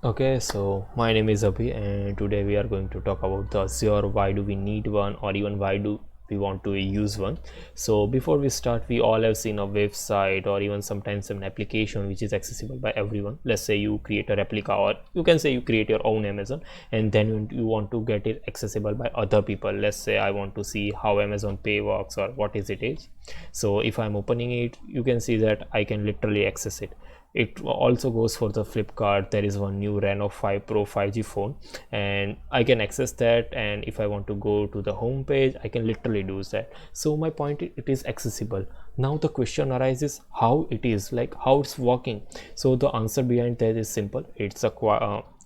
Okay, so my name is Abhi, and today we are going to talk about the Azure. Why do we need one, or even why do we want to use one? So before we start, we all have seen a website or even sometimes an application which is accessible by everyone. Let's say you create a replica, or you can say you create your own Amazon, and then you want to get it accessible by other people. Let's say I want to see how Amazon Pay works or what is it is. So if I'm opening it, you can see that I can literally access it. It also goes for the Flipkart. There is one new Reno 5 Pro 5G phone, and I can access that, and if I want to go to the home page, I can literally do that. So my point, it is accessible. Now the question arises, how it is, like how it's working. So the answer behind that is simple.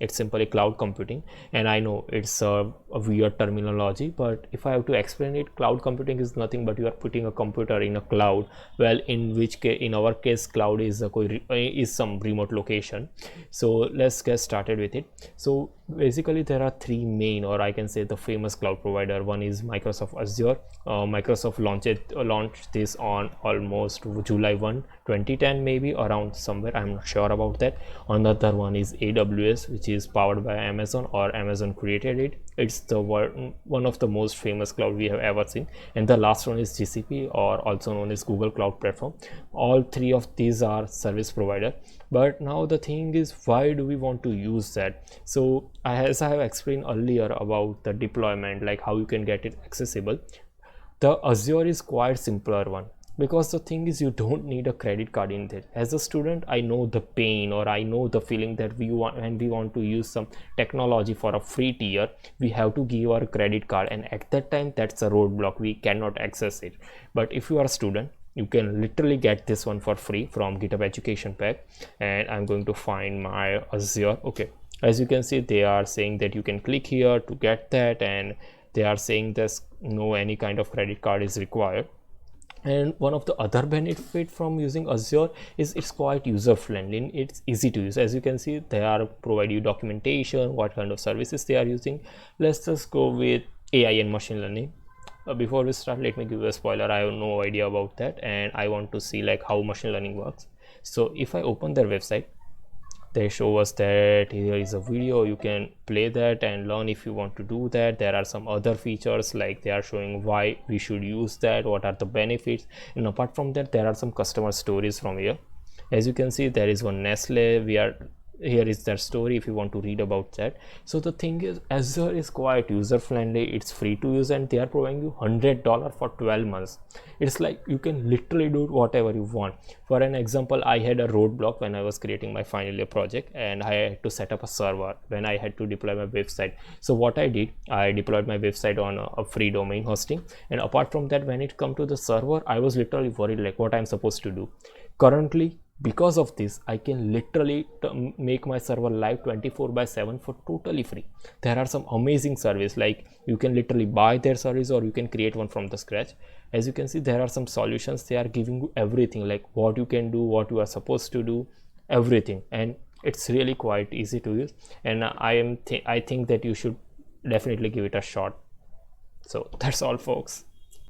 It's simply cloud computing, and I know it's a weird terminology, but if I have to explain it, cloud computing is nothing but you are putting a computer in a cloud. Well, in which case, in our case, cloud is is some remote location. So let's get started with it. So basically there are three main, or I can say the famous cloud provider. One is Microsoft Azure. Microsoft launched this on almost July 1 2010, maybe around somewhere, I'm not sure about that. Another one is AWS, which is powered by Amazon, or Amazon created it. It's the one of the most famous cloud we have ever seen. And the last one is GCP, or also known as Google Cloud Platform. All three of these are service provider. But now the thing is, why do we want to use that? So as I have explained earlier about the deployment, like how you can get it accessible, the Azure is quite simpler one, because the thing is, you don't need a credit card in there. As a student, I know the pain, or I know the feeling that we want when we want to use some technology for a free tier, we have to give our credit card, and at that time that's a roadblock, we cannot access it. But if you are a student, you can literally get this one for free from GitHub Education Pack. And I'm going to find my Azure. Okay, as you can see, they are saying that you can click here to get that, and they are saying this no any kind of credit card is required. And one of the other benefit from using Azure is it's quite user friendly. It's easy to use. As you can see, they are provide you documentation, what kind of services they are using. Let's just go with AI and machine learning. Before we start, let me give you a spoiler. I have no idea about that, and I want to see like how machine learning works. So if I open their website, they show us that here is a video, you can play that and learn if you want to do that. There are some other features, like they are showing why we should use that, what are the benefits. And apart from that, there are some customer stories from here. As you can see, there is one Nestle. Here is their story if you want to read about that. So the thing is, Azure is quite user friendly, it's free to use, and they are providing you $100 for 12 months. It's like you can literally do whatever you want. For an example, I had a roadblock when I was creating my final year project, and I had to set up a server when I had to deploy my website. So what I did, I deployed my website on a free domain hosting, and apart from that, when it come to the server, I was literally worried like what I'm supposed to do. Currently, because of this, I can literally make my server live 24/7 for totally free. There are some amazing service, like you can literally buy their service, or you can create one from the scratch. As you can see, there are some solutions. They are giving you everything, like what you can do, what you are supposed to do, everything. And it's really quite easy to use, and I think that you should definitely give it a shot. So that's all, folks.